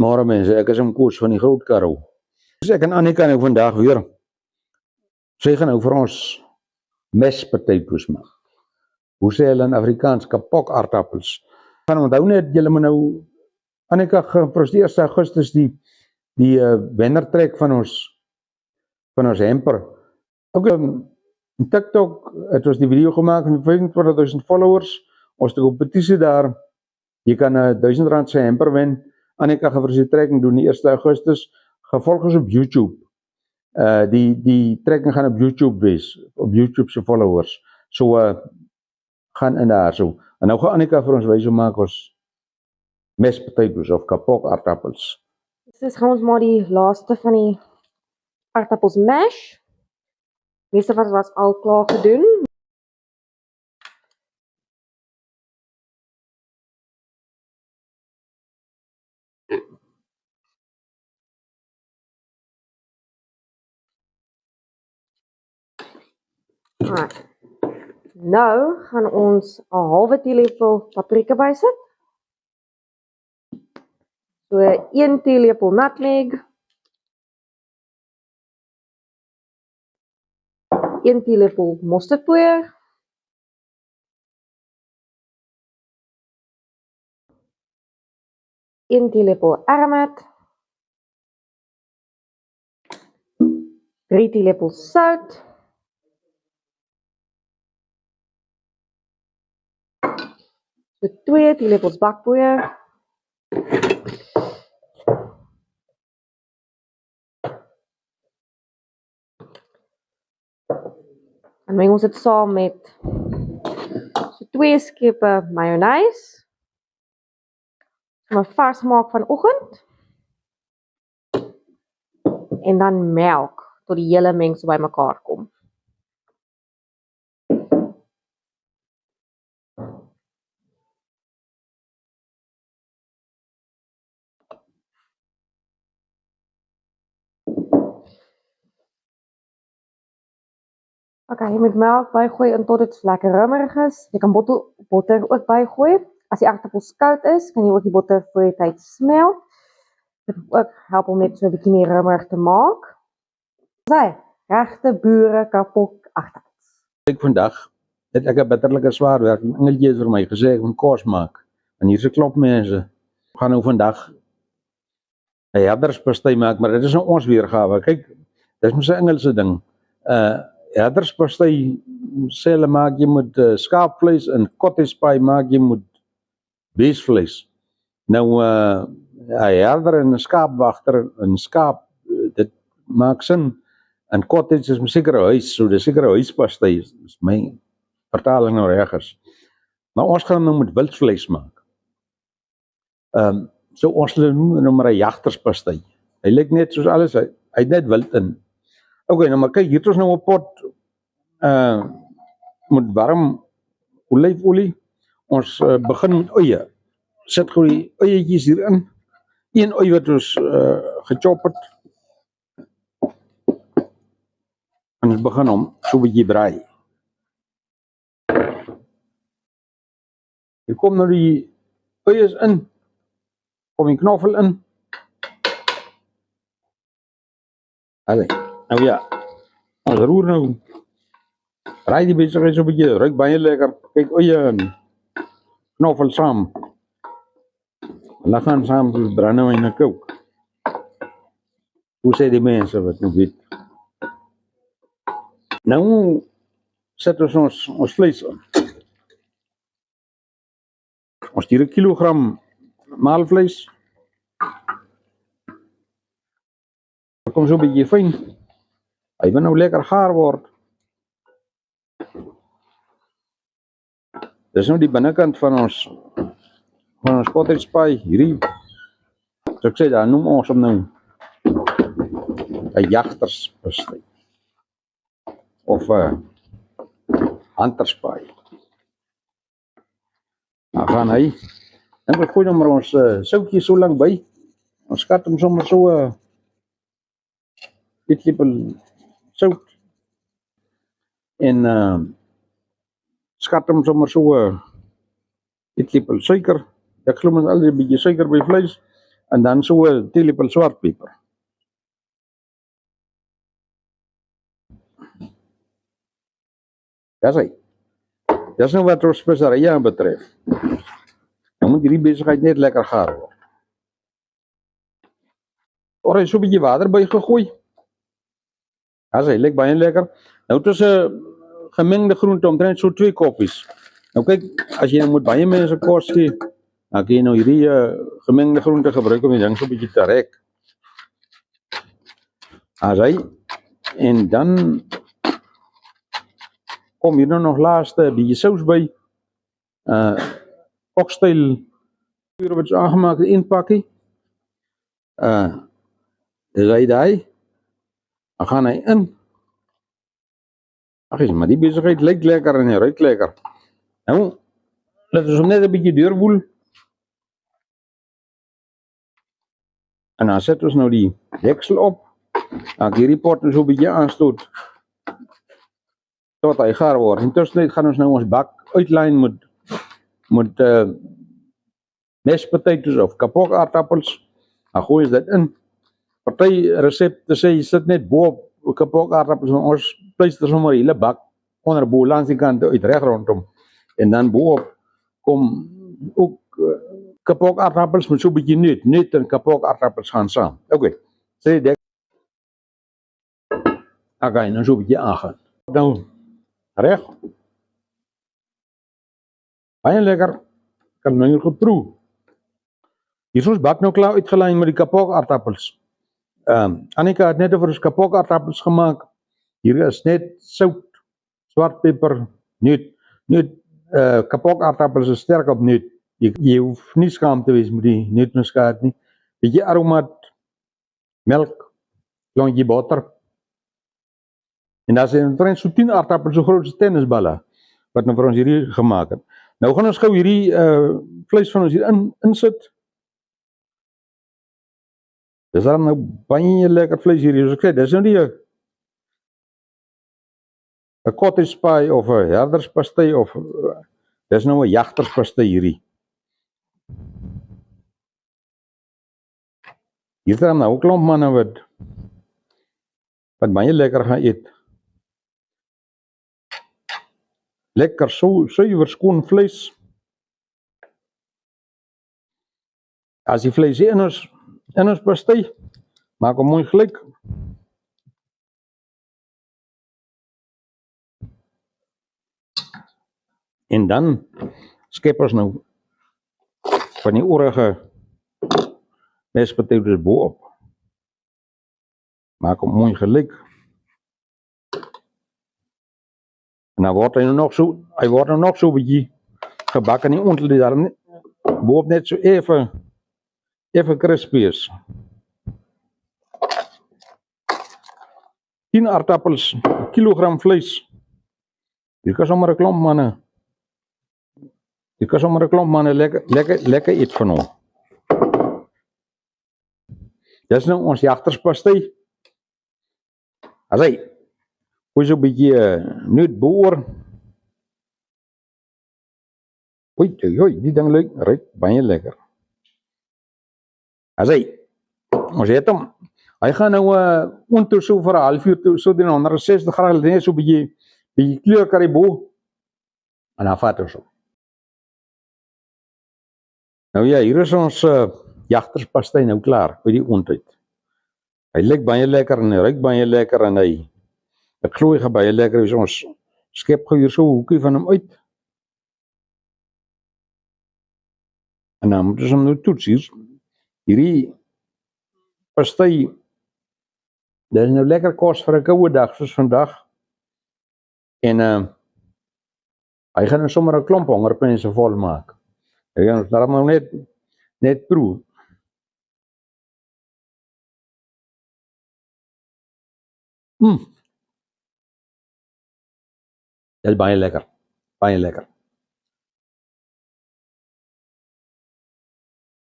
Môre mense, ek is in koers van die Groot Karoo. Dus ek en Annika nou vandag weer. Sy gaan nou vir ons mashed potatoes maak. Hoe sê hulle in Afrikaans, kapok aardappels. Gaan onthou net, julle moet nou, Annika vir die 1 Augustus die wennertrek van ons hamper. Ook in TikTok het ons die video gemaak van 25.000 followers. Ons het 'n kompetisie daar. Jy kan 'n R1000 se hamper wen. Annika gaan vir sy trekking doen die 1 Augustus. Gevolg is op YouTube. Die trekking gaan op YouTube wees, op YouTube se followers. So gaan in daar so. En nou gaan Annika vir ons wys hoe maak ons mashed potatoes of kapok aardappels. Dus gaan ons maar die laaste van die aardappels mash. Meeste van was al klaar gedoen. Right. Nou gaan ons 'n halwe teelepel paprika bysit. So 1 teelepel nutmeg. 1 teelepel mosterdpoeier. 1 teelepel aromat. 3 teelepels sout. 2 teelepels bakpoeier. En meng ons dit saam met 2 skepe mayonaise. Maar vars maak vanoggend. En dan melk tot die hele mengsel bymekaar kom. Okay, jy moet melk bygooi tot dit lekker rummerig is. Jy kan botter ook bygooi. As die aardappels koud is, kan jy ook die botter voor die tyd smelt. Dit ook help om net so 'n bietjie meer rummerig te maak. Sy, regte boere kapok aardappels. Ek vandag het ek 'n bitterlike swaar werk. Engeltjie het vir my gesê ek moet kos maak. En hier's 'n klop mense. Gaan nou vandag 'n herderspastei maak, maar dit is nou ons weergawe. Kyk, dis mos 'n Engelse ding. Herderspastei sê hulle maak jy met skaapvleis en cottage pie maak jy met beesvleis. Nou 'n herder en 'n skaapwagter en skaap, dit maak sin. En cottage is seker 'n huis, so dis seker 'n huispastei, is my vertaling nou reg is. Maar ons gaan nou met wildvleis maak. So ons noem nou maar 'n jagterspastei. Hy lyk net soos alles, hy het net wild in. Okay, nou maar kyk, hier het ons nou 'n pot met warm olyfolie. Ons begin met eie. Sit gou die eietjies hierin. 1 ei wat ons gechop het. En ons begin hom so 'n bietjie braai. Hier kom nou die eiers in. Kom die knoffel in. Allee, nou ja. Ons roer nou. Braai die besigheid so 'n bietjie, ruik baie lekker. Kyk, eie en knoffel saam. Hulle gaan saam soos brandewyn en kook. Hoe sê die mense wat nou weet? Nou sit ons vleis in. Ons stuur 1 kilogram maalvleis. Dit kom so 'n bietjie fyn. Hy moet nou lekker gaar word. Dis nou die binnekant van ons cottage pie, hierdie. So ek sê, dan noem ons hom nou 'n jagterspastei. Of 'n hunterspie. Nou gaan hy. En we gooi nou maar ons soutjie so lank by. Ons skat hom sommer so dit lepel sout. En skat hom sommer so dit lepel suiker. Ek glo mens altyd 'n bietjie suiker by vleis. en dan so 'n teelepel swart peper. Dis hy. Dis nou wat ons speserye betref. Dan moet hierdie besigheid net lekker gaar word. Alraai, so 'n bietjie water by gegooi. Dis hy, lyk baie lekker. Nou het ons 'n gemengde groente omtrent so 2 koppies. Nou kyk, as jy moet baie mense kos gee, dan kan jy nou hierdie gemengde groente gebruik om die ding so 'n bietjie te rek. As hy, en dan kom hier nou nog laaste 'n bietjie sous by. Oxtail wat is aangemaak in pakkie. Dis hy daai. Dan gaan hy in. Ag, maar die besigheid lyk lekker en hy ruik lekker. Nou, laat ons hom net 'n bietjie deurwoel. En dan sit ons nou die deksel op. Dan hierdie pot so 'n bietjie aanstoot tot hy gaar word. Intussen gaan ons nou ons bak uitlyn met mashed potatoes of kapok aardappels. Dan gooi ons dit in. Party resepte sê jy sit net bo op kapok aardappels, maar ons pleister sommer 'n hele bak onder bo langs die kante uit reg rondom. En dan bo op kom ook kapok aardappels met so 'n bietjie nuut en kapok aardappels gaan saam. Okay. Sê dit. Okay, nou so 'n bietjie aangaan. Nou reg. Baie lekker. Kan nou goed proe. Hier is ons bak nou klaar uitgelyn met die kapok aardappels. Annika het net vir ons kapok aardappels gemaak. Hier is net sout, swart peper, nuut. Kapok aardappels is sterk op nuut. Jy hoef nie skaam te wees met die nuutmuskaat nie. Bietjie aromaat, melk, klontjie botter. En dan is omtrent so 10 aardappels so groot as tennisballe wat nou vir ons hierdie gemaak het. Nou gaan ons gou hierdie vleis van ons hier insit. Dis dan nou baie lekker vleis hierdie. Soos ek sê, dis nou nie 'n cottage pie of 'n herderspastei of dis nou 'n jagterspastei hierdie. Hier is dan nou 'n klomp manne wat baie lekker gaan eet. Lekker suiwer skoon vleis. As die vleis in ons pastei, maak hom mooi gelyk. En dan skep ons nou van die oorige mashed potatoes bo op. Maak hom mooi gelyk. En dan word hy nou nog so 'n bietjie gebak in die onderste daarom bo op net so effe crispy is. 10 aardappels, 1 kilogram vleis. Hier kan sommer 'n klomp manne lekker eet van hom. Dis nou ons jagterspastei. As hy gooi so 'n bietjie nuut boor. Oei, die ding ruik baie lekker. As hy, ons het hom. Hy gaan nou ontoe so vir 'n halfuur toe, so teen 160 grade, net so 'n bietjie kleur karibo. En dan vat ons hom. Nou ja, hier is ons jagterspastei nou klaar by die ontbyt. Hy lyk baie lekker en hy ruik baie lekker en ek glo hy gaan baie lekker wees. Ons skep gou hier so 'n hoekie van hom uit. En dan moet ons hom nou toets hier. Hierdie pastei, dit is nou lekker kos vir 'n koue dag soos vandag. En hy gaan nou sommer 'n klomp hongermense vol maak. Hy gaan ons daarom nou net proe. Dit is baie lekker. Baie lekker.